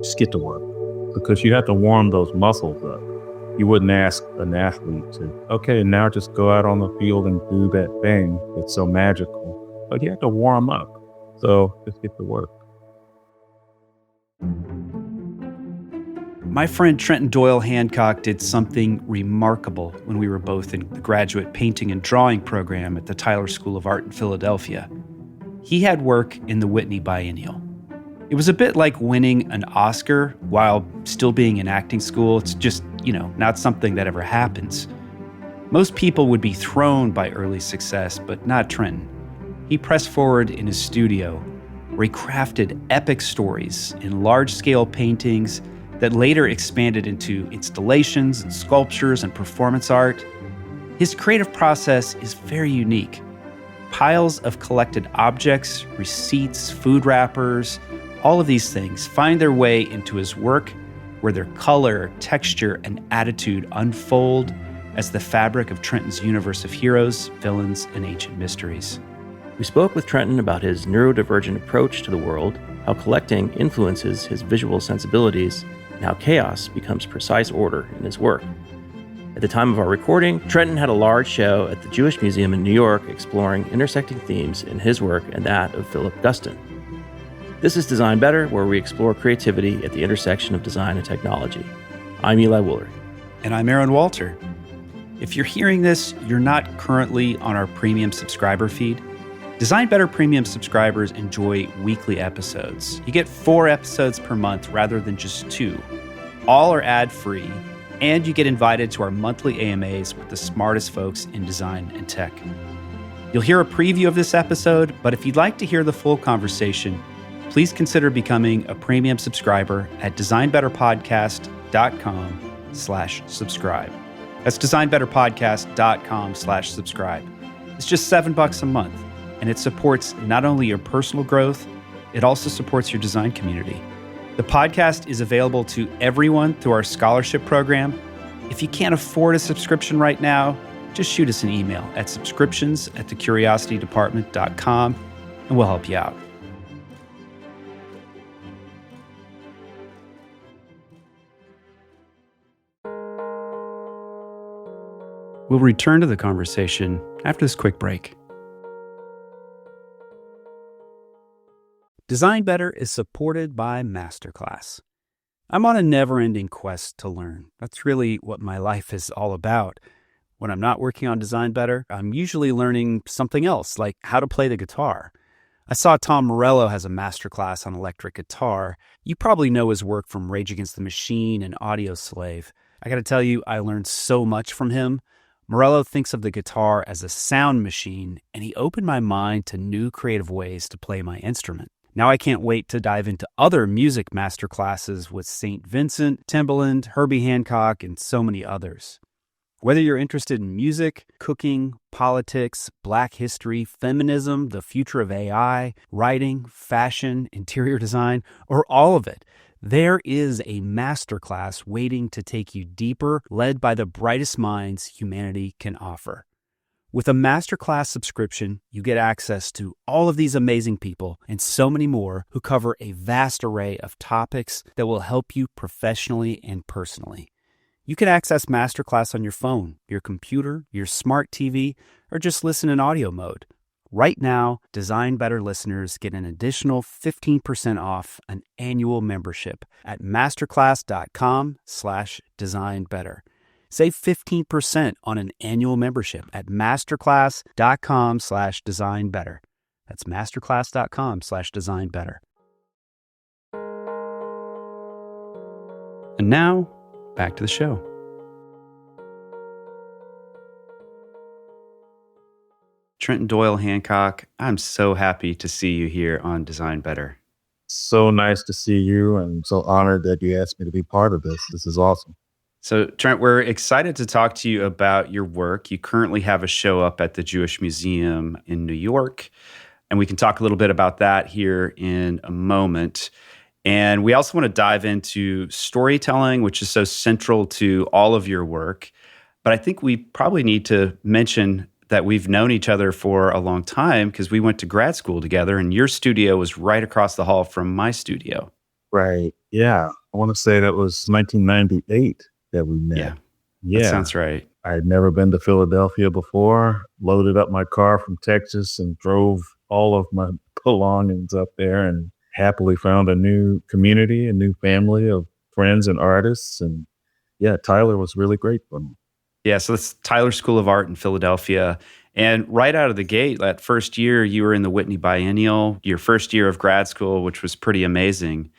just get to work, because you have to warm those muscles up. You wouldn't ask an athlete to, okay, now just go out on the field and do that thing that's so magical. But you have to warm up. So just get to work. My friend Trenton Doyle Hancock did something remarkable when we were both in the graduate painting and drawing program at the Tyler School of Art in Philadelphia. He had work in the Whitney Biennial. It was a bit like winning an Oscar while still being in acting school. It's just, not something that ever happens. Most people would be thrown by early success, but not Trenton. He pressed forward in his studio, where he crafted epic stories in large-scale paintings that later expanded into installations and sculptures and performance art. His creative process is very unique. Piles of collected objects, receipts, food wrappers, all of these things find their way into his work, where their color, texture, and attitude unfold as the fabric of Trenton's universe of heroes, villains, and ancient mysteries. We spoke with Trenton about his neurodivergent approach to the world, how collecting influences his visual sensibilities, and how chaos becomes precise order in his work. At the time of our recording, Trenton had a large show at the Jewish Museum in New York exploring intersecting themes in his work and that of Philip Guston. This is Design Better, where we explore creativity at the intersection of design and technology. I'm Eli Woolery. And I'm Aaron Walter. If you're hearing this, you're not currently on our premium subscriber feed. Design Better premium subscribers enjoy weekly episodes. You get 4 episodes per month rather than just 2. All are ad-free, and you get invited to our monthly AMAs with the smartest folks in design and tech. You'll hear a preview of this episode, but if you'd like to hear the full conversation, please consider becoming a premium subscriber at designbetterpodcast.com/subscribe. That's designbetterpodcast.com/subscribe. It's just $7 a month, and it supports not only your personal growth, it also supports your design community. The podcast is available to everyone through our scholarship program. If you can't afford a subscription right now, just shoot us an email at subscriptions@thecuriositydepartment.com, and we'll help you out. We'll return to the conversation after this quick break. Design Better is supported by Masterclass. I'm on a never-ending quest to learn. That's really what my life is all about. When I'm not working on Design Better, I'm usually learning something else, like how to play the guitar. I saw Tom Morello has a masterclass on electric guitar. You probably know his work from Rage Against the Machine and Audio Slave. I gotta tell you, I learned so much from him. Morello thinks of the guitar as a sound machine, and he opened my mind to new creative ways to play my instrument. Now I can't wait to dive into other music masterclasses with St. Vincent, Timbaland, Herbie Hancock, and so many others. Whether you're interested in music, cooking, politics, Black history, feminism, the future of AI, writing, fashion, interior design, or all of it, there is a masterclass waiting to take you deeper, led by the brightest minds humanity can offer. With a masterclass subscription, you get access to all of these amazing people and so many more who cover a vast array of topics that will help you professionally and personally. You can access Masterclass on your phone, your computer, your smart TV, or just listen in audio mode. Right now, Design Better listeners get an additional 15% off an annual membership at masterclass.com/designbetter. Save 15% on an annual membership at masterclass.com/designbetter. That's masterclass.com/designbetter. And now, back to the show. Trenton Doyle Hancock, I'm so happy to see you here on Design Better. So nice to see you, and so honored that you asked me to be part of this. This is awesome. So, Trent, we're excited to talk to you about your work. You currently have a show up at the Jewish Museum in New York, and we can talk a little bit about that here in a moment. And we also want to dive into storytelling, which is so central to all of your work. But I think we probably need to mention that we've known each other for a long time because we went to grad school together, and your studio was right across the hall from my studio. Right. Yeah. I want to say that was 1998 that we met. Yeah, that Yeah. sounds right. I had never been to Philadelphia before, loaded up my car from Texas and drove all of my belongings up there and happily found a new community, a new family of friends and artists. And yeah, Tyler was really great for me. Yeah, so it's Tyler School of Art in Philadelphia. And right out of the gate, that first year, you were in the Whitney Biennial, your first year of grad school, which was pretty amazing.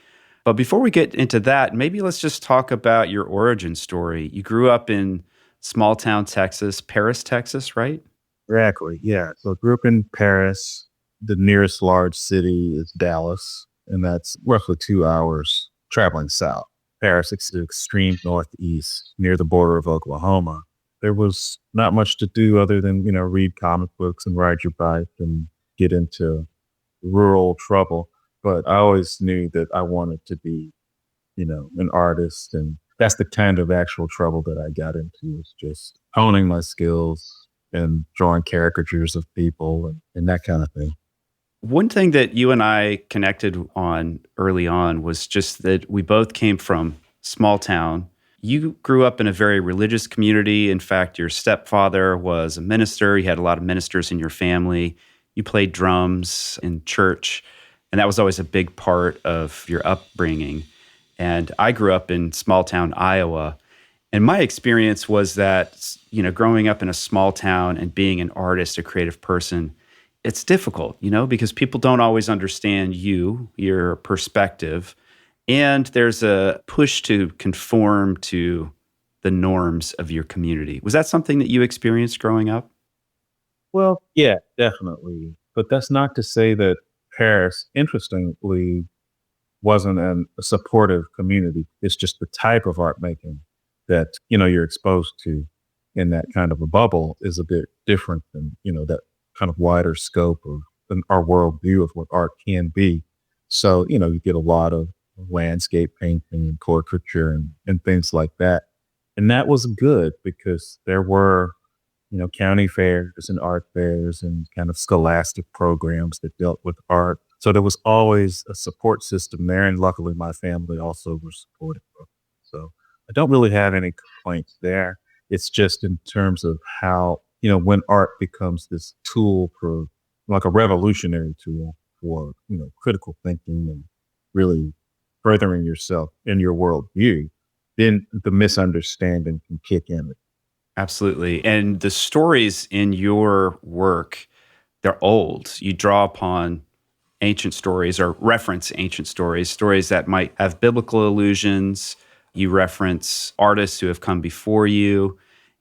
But before we get into that, maybe let's just talk about your origin story. You grew up in small town Texas, Paris, Texas, right? Exactly. Yeah. So I grew up in Paris. The nearest large city is Dallas, and that's roughly 2 hours traveling south. Paris is the extreme northeast near the border of Oklahoma. There was not much to do other than, read comic books and ride your bike and get into rural trouble. But I always knew that I wanted to be, an artist. And that's the kind of actual trouble that I got into, is just honing my skills and drawing caricatures of people and that kind of thing. One thing that you and I connected on early on was just that we both came from small town. You grew up in a very religious community. In fact, your stepfather was a minister. You had a lot of ministers in your family. You played drums in church, and that was always a big part of your upbringing. And I grew up in small town Iowa. And my experience was that, growing up in a small town and being an artist, a creative person, it's difficult, because people don't always understand you, your perspective. And there's a push to conform to the norms of your community. Was that something that you experienced growing up? Well, yeah, definitely. But that's not to say that Paris, interestingly, wasn't a supportive community. It's just the type of art making that, you're exposed to in that kind of a bubble is a bit different than, that kind of wider scope of our worldview of what art can be. So, you get a lot of landscape painting and portraiture and things like that. And that was good because there were, county fairs and art fairs and kind of scholastic programs that dealt with art. So there was always a support system there. And luckily, my family also were supportive of it. So I don't really have any complaints there. It's just in terms of how, when art becomes this tool for, like, a revolutionary tool for, critical thinking and really furthering yourself in your worldview, then the misunderstanding can kick in. Absolutely. And the stories in your work, they're old. You draw upon ancient stories or reference ancient stories, stories that might have biblical allusions. You reference artists who have come before you.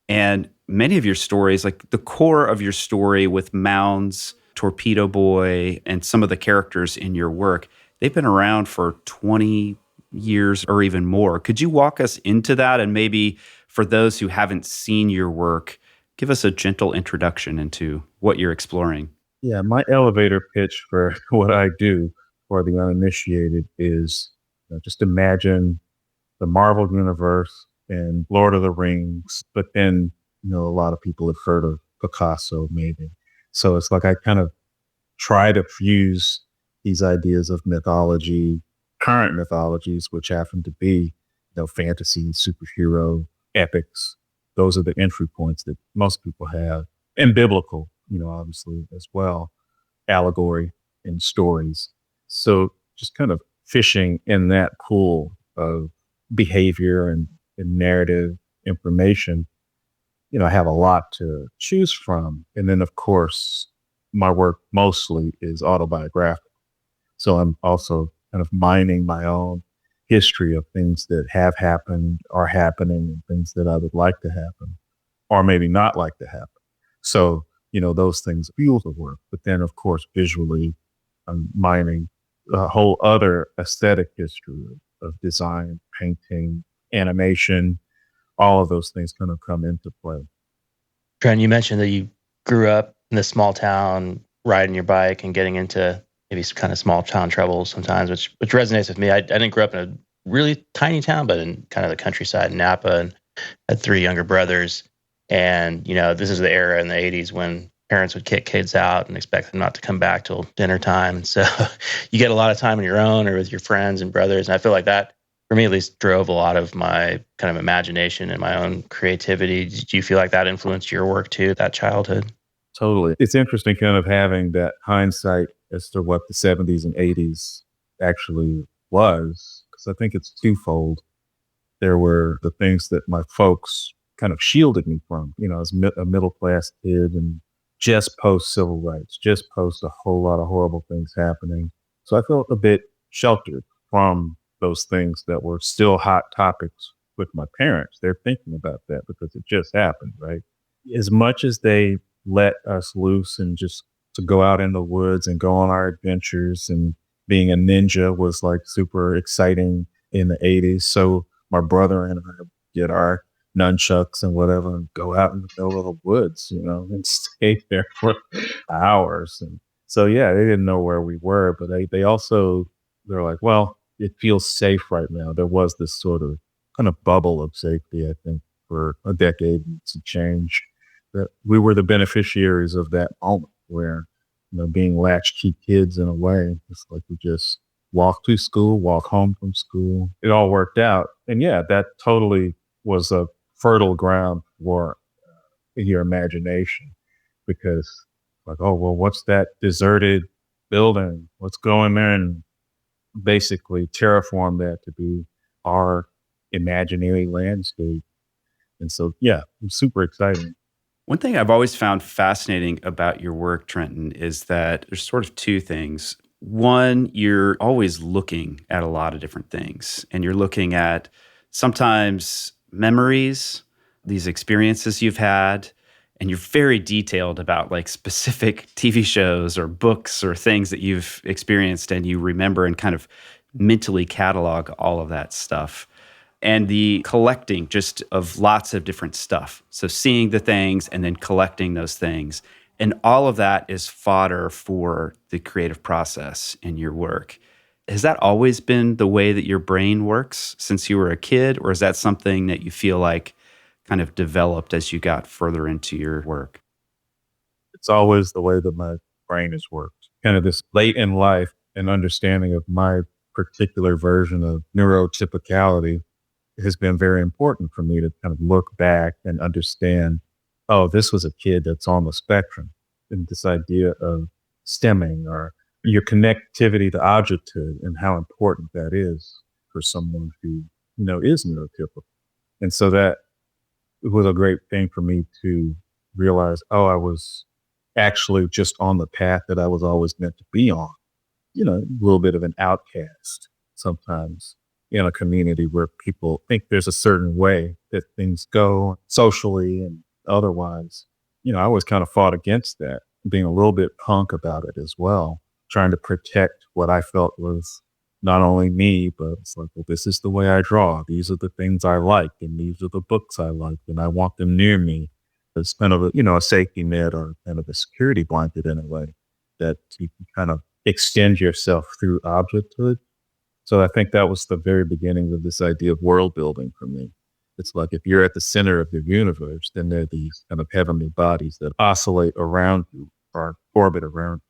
And many of your stories, like the core of your story with Mounds, Torpedo Boy, and some of the characters in your work, they've been around for 20 years or even more. Could you walk us into that? And maybe for those who haven't seen your work, give us a gentle introduction into what you're exploring. Yeah, my elevator pitch for what I do for the uninitiated is, just imagine the Marvel universe and Lord of the Rings, but then, a lot of people have heard of Picasso maybe. So it's like I kind of try to fuse these ideas of mythology, current mythologies, which happen to be, fantasy, superhero, epics. Those are the entry points that most people have. And biblical, obviously as well, allegory and stories. So just kind of fishing in that pool of behavior and narrative information, I have a lot to choose from. And then, of course, my work mostly is autobiographical. So I'm also kind of mining my own history of things that have happened, are happening, and things that I would like to happen, or maybe not like to happen. So, those things fuel the work. But then, of course, visually, I'm mining a whole other aesthetic history of design, painting, animation. All of those things kind of come into play. Trent, you mentioned that you grew up in this small town, riding your bike and getting into maybe some kind of small town trouble sometimes, which resonates with me. I didn't grow up in a really tiny town, but in kind of the countryside in Napa, and had three younger brothers. And, this is the era in the 80s when parents would kick kids out and expect them not to come back till dinner time. And so you get a lot of time on your own or with your friends and brothers. And I feel like that, for me at least, drove a lot of my kind of imagination and my own creativity. Did you feel like that influenced your work too, that childhood? Totally. It's interesting kind of having that hindsight as to what the 70s and 80s actually was, because I think it's twofold. There were the things that my folks kind of shielded me from, as a middle class kid and just post civil rights, just post a whole lot of horrible things happening. So I felt a bit sheltered from those things that were still hot topics with my parents. They're thinking about that because it just happened, right? As much as they let us loose and just to go out in the woods and go on our adventures, and being a ninja was like super exciting in the 80s. So my brother and I get our nunchucks and whatever and go out in the middle of the woods, and stay there for hours. And so, yeah, they didn't know where we were, but they're like, well, it feels safe right now. There was this sort of kind of bubble of safety, I think, for a decade and some change, that we were the beneficiaries of that moment where, being latchkey kids in a way, it's like we just walk to school, walk home from school. It all worked out. And yeah, that totally was a fertile ground for your imagination, because like, oh, well, what's that deserted building? Let's go in there and basically terraform that to be our imaginary landscape. And so, yeah, it was super exciting. One thing I've always found fascinating about your work, Trenton, is that there's sort of two things. One, you're always looking at a lot of different things, and you're looking at sometimes memories, these experiences you've had, and you're very detailed about like specific TV shows or books or things that you've experienced, and you remember and kind of mentally catalog all of that stuff. And the collecting just of lots of different stuff. So seeing the things and then collecting those things. And all of that is fodder for the creative process in your work. Has that always been the way that your brain works since you were a kid? Or is that something that you feel like kind of developed as you got further into your work? It's always the way that my brain has worked. Kind of this late in life and understanding of my particular version of neurotypicality has been very important for me to kind of look back and understand, oh, this was a kid that's on the spectrum. And this idea of stemming or your connectivity to objecthood and how important that is for someone who, is neurotypical. And so that was a great thing for me to realize, oh, I was actually just on the path that I was always meant to be on. A little bit of an outcast sometimes in a community where people think there's a certain way that things go socially and otherwise. I always kind of fought against that, being a little bit punk about it as well, trying to protect what I felt was not only me, but it's like, well, this is the way I draw. These are the things I like, and these are the books I like, and I want them near me. It's kind of a safety net or kind of a security blanket in a way that you can kind of extend yourself through objecthood. So I think that was the very beginning of this idea of world building for me. It's like if you're at the center of the universe, then there are these kind of heavenly bodies that oscillate around you or orbit around.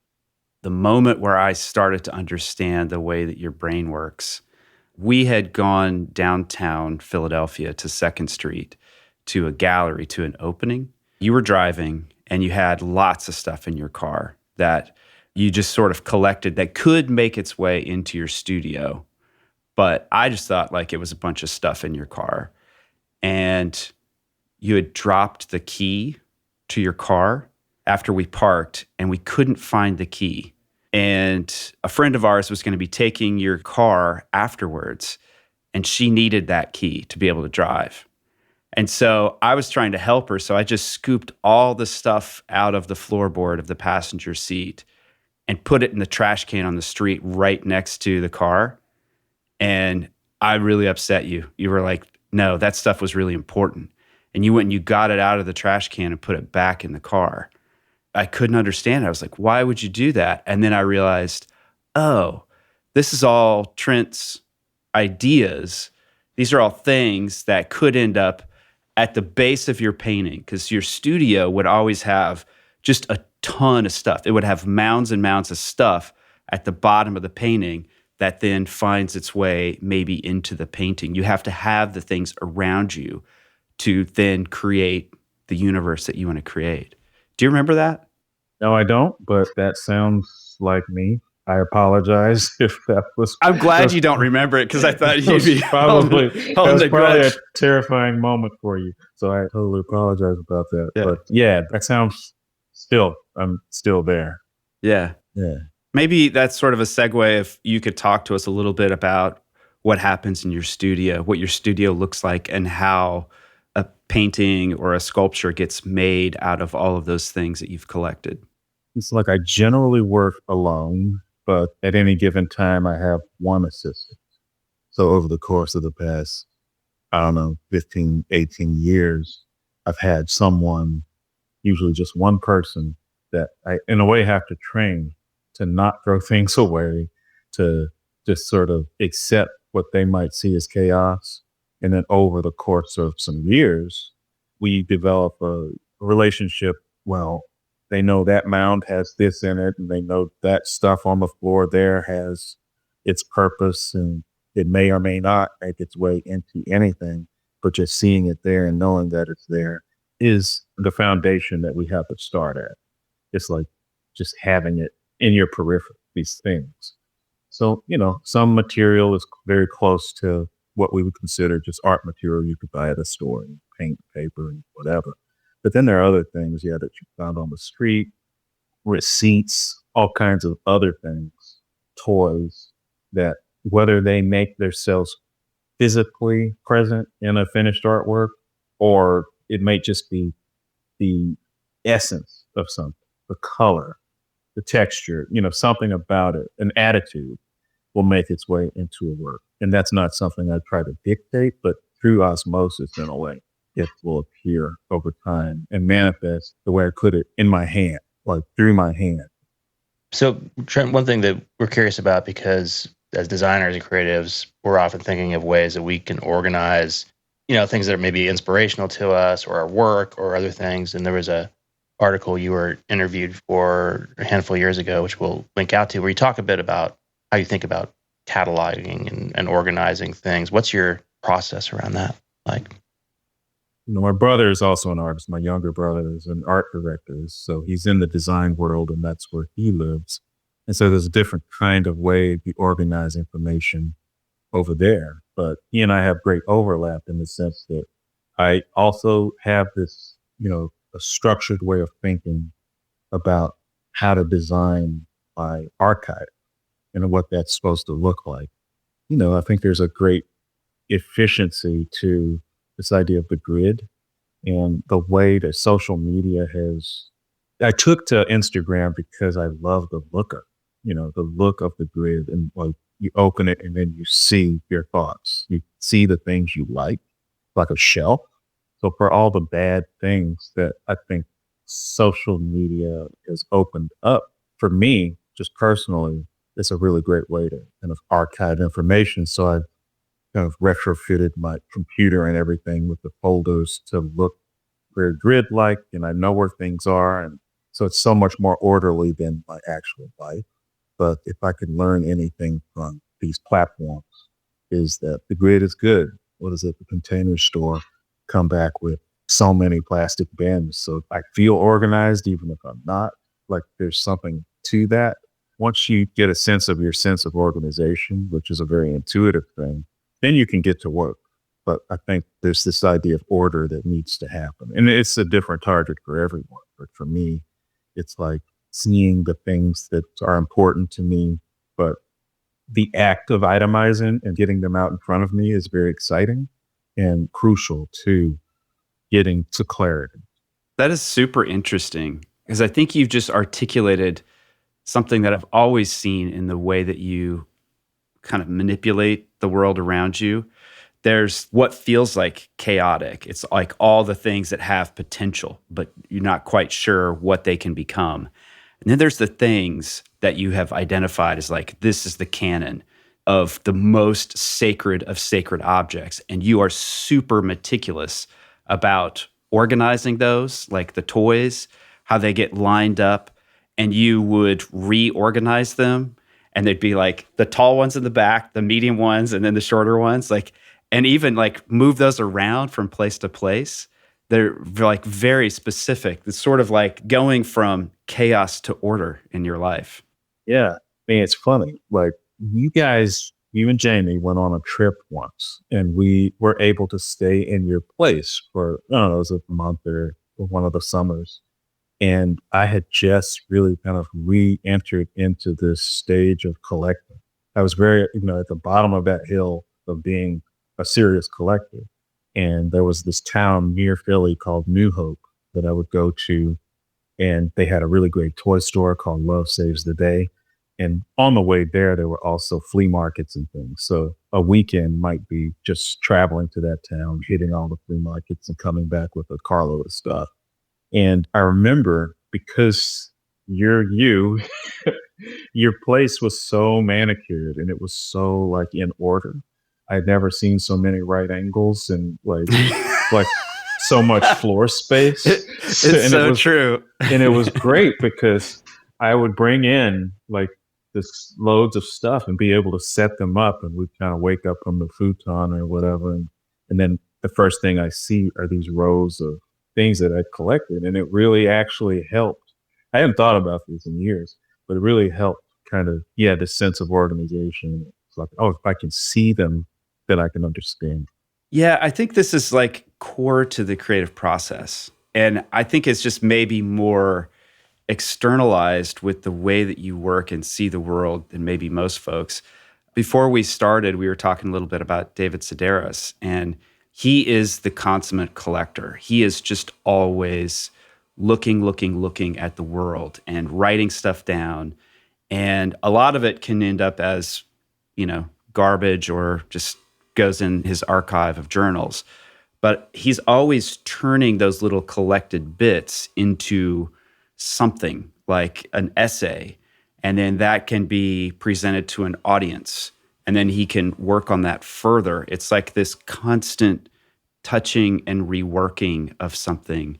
The moment where I started to understand the way that your brain works, we had gone downtown Philadelphia to 2nd Street to a gallery, to an opening. You were driving and you had lots of stuff in your car that you just sort of collected that could make its way into your studio. But I just thought like it was a bunch of stuff in your car. And you had dropped the key to your car after we parked, and we couldn't find the key. And a friend of ours was going to be taking your car afterwards, and she needed that key to be able to drive. And so I was trying to help her, so I just scooped all the stuff out of the floorboard of the passenger seat and put it in the trash can on the street right next to the car. And I really upset you. You were like, no, that stuff was really important. And you went and you got it out of the trash can and put it back in the car. I couldn't understand it. I was like, why would you do that? And then I realized, oh, this is all Trent's ideas. These are all things that could end up at the base of your painting, because your studio would always have just a ton of stuff. It would have mounds and mounds of stuff at the bottom of the painting that then finds its way maybe into the painting. You have to have the things around you to then create the universe that you want to create. Do you remember that? No, I don't, but that sounds like me. I apologize if that was. I'm glad was- you don't remember it because I thought that you'd was be probably holding that was the probably a grudge. terrifying moment for you. So I totally apologize about that. Yeah. But yeah, that sounds I'm still there. Yeah. Yeah. Maybe that's sort of a segue if you could talk to us a little bit about what happens in your studio, what your studio looks like, and how a painting or a sculpture gets made out of all of those things that you've collected. It's like I generally work alone, but at any given time, I have one assistant. So over the course of the past, 15, 18 years, I've had someone, usually just one person, that I, in a way, have to train to not throw things away, to just sort of accept what they might see as chaos. And then over the course of some years, we develop a relationship. Well, they know that mound has this in it, and they know that stuff on the floor there has its purpose, and it may or may not make its way into anything, but just seeing it there and knowing that it's there is the foundation that we have to start at. It's like just having it in your periphery, these things. So, some material is very close to what we would consider just art material you could buy at a store, and paint, paper, and whatever. But then there are other things, that you found on the street, receipts, all kinds of other things, toys, that whether they make themselves physically present in a finished artwork, or it may just be the essence of something, the color, the texture, something about it, an attitude will make its way into a work. And that's not something I try to dictate, but through osmosis, in a way, it will appear over time and manifest the way I put it in my hand, like through my hand. So, Trent, one thing that we're curious about, because as designers and creatives, we're often thinking of ways that we can organize, things that are maybe inspirational to us or our work or other things. And there was a article you were interviewed for a handful of years ago, which we'll link out to, where you talk a bit about how you think about cataloging and organizing things. What's your process around that like? My brother is also an artist. My younger brother is an art director. So he's in the design world, and that's where he lives. And so there's a different kind of way to organize information over there. But he and I have great overlap in the sense that I also have this, a structured way of thinking about how to design my archive and what that's supposed to look like. I think there's a great efficiency to this idea of the grid and the way that social media I took to Instagram because I love the look of, the look of the grid, and like you open it and then you see your thoughts. You see the things you like a shelf. So for all the bad things that I think social media has opened up, for me, just personally, it's a really great way to kind of archive information. So I've kind of retrofitted my computer and everything with the folders to look very grid-like, and I know where things are. And so it's so much more orderly than my actual life. But if I could learn anything from these platforms, is that the grid is good. What is it? The Container Store come back with so many plastic bins. So I feel organized, even if I'm not. Like there's something to that. Once you get a sense of your sense of organization, which is a very intuitive thing, then you can get to work. But I think there's this idea of order that needs to happen. And it's a different target for everyone. But for me, it's like seeing the things that are important to me, but the act of itemizing and getting them out in front of me is very exciting and crucial to getting to clarity. That is super interesting, because I think you've just articulated something that I've always seen in the way that you kind of manipulate the world around you. There's what feels like chaotic. It's like all the things that have potential, but you're not quite sure what they can become. And then there's the things that you have identified as like, this is the canon of the most sacred of sacred objects. And you are super meticulous about organizing those, like the toys, how they get lined up and you would reorganize them, and they'd be like the tall ones in the back, the medium ones, and then the shorter ones, like, and even like move those around from place to place. They're like very specific. It's sort of like going from chaos to order in your life. Yeah. I mean, it's funny. Like you and Jamie went on a trip once, and we were able to stay in your place for, I don't know, it was a month or one of the summers. And I had just really kind of re-entered into this stage of collecting. I was very, at the bottom of that hill of being a serious collector. And there was this town near Philly called New Hope that I would go to. And they had a really great toy store called Love Saves the Day. And on the way there were also flea markets and things. So a weekend might be just traveling to that town, hitting all the flea markets and coming back with a carload of stuff. And I remember, because you're you, your place was so manicured and it was so like in order. I'd never seen so many right angles and like so much floor space. It's so true. And it was great because I would bring in like this loads of stuff and be able to set them up, and we'd kind of wake up from the futon or whatever. And then the first thing I see are these rows of things that I collected. And it really actually helped. I hadn't thought about this in years, but it really helped kind of, this sense of organization. It's like, oh, if I can see them, then I can understand. Yeah, I think this is like core to the creative process. And I think it's just maybe more externalized with the way that you work and see the world than maybe most folks. Before we started, we were talking a little bit about David Sedaris, and he is the consummate collector. He is just always looking at the world and writing stuff down. And a lot of it can end up as, garbage or just goes in his archive of journals. But he's always turning those little collected bits into something like an essay. And then that can be presented to an audience. And then he can work on that further. It's like this constant touching and reworking of something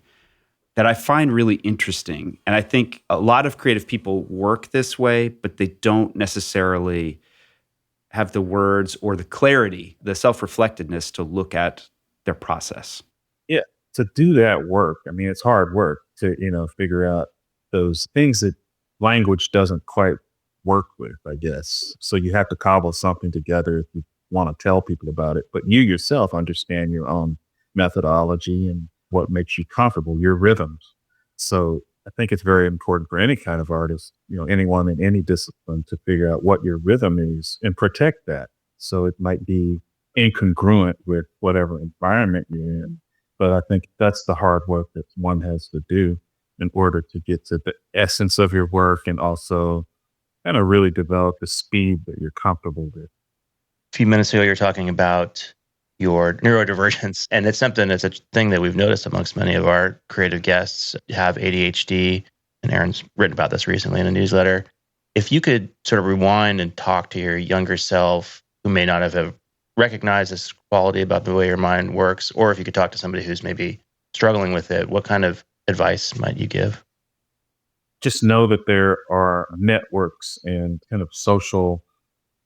that I find really interesting. And I think a lot of creative people work this way, but they don't necessarily have the words or the clarity, the self-reflectedness to look at their process. Yeah. To do that work, I mean, it's hard work to, figure out those things that language doesn't quite work with, I guess. So you have to cobble something together if you want to tell people about it. But you yourself understand your own methodology and what makes you comfortable, your rhythms. So I think it's very important for any kind of artist, anyone in any discipline, to figure out what your rhythm is and protect that. So it might be incongruent with whatever environment you're in. But I think that's the hard work that one has to do in order to get to the essence of your work, and also kind of really develop the speed that you're comfortable with. A few minutes ago, you're talking about your neurodivergence, and it's a thing that we've noticed amongst many of our creative guests have ADHD, and Aaron's written about this recently in a newsletter. If you could sort of rewind and talk to your younger self who may not have recognized this quality about the way your mind works, or if you could talk to somebody who's maybe struggling with it, what kind of advice might you give? Just know that there are networks and kind of social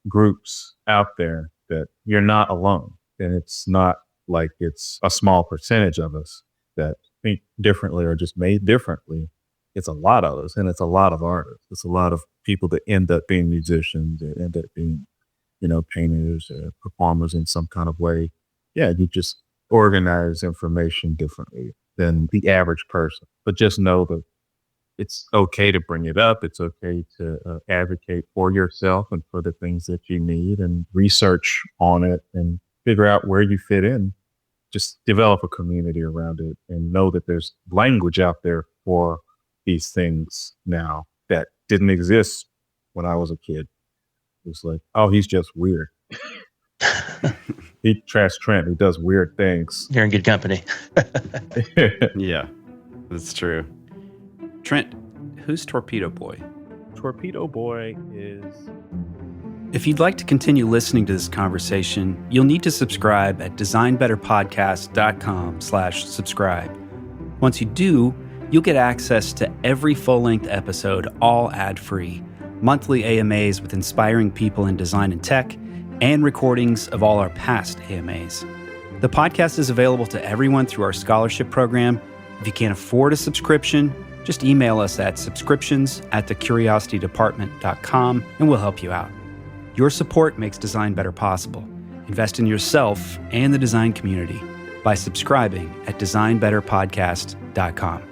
groups out there, that you're not alone. And it's not like it's a small percentage of us that think differently or just made differently. It's a lot of us, and it's a lot of artists. It's a lot of people that end up being musicians, that end up being, painters or performers in some kind of way. Yeah, you just organize information differently than the average person. But just know that it's okay to bring it up. It's okay to advocate for yourself and for the things that you need, and research on it and figure out where you fit in. Just develop a community around it, and know that there's language out there for these things now that didn't exist when I was a kid. It was like, oh, he's just weird. He trash Trent. He does weird things. You're in good company. Yeah, that's true. Trent, who's Torpedo Boy? Torpedo Boy is... If you'd like to continue listening to this conversation, you'll need to subscribe at designbetterpodcast.com/subscribe. Once you do, You'll get access to every full-length episode, all ad-free, monthly AMAs with inspiring people in design and tech, and recordings of all our past AMAs. The podcast is available to everyone through our scholarship program. If you can't afford a subscription, just email us at subscriptions@thecuriositydepartment.com and we'll help you out. Your support makes Design Better possible. Invest in yourself and the design community by subscribing at designbetterpodcast.com.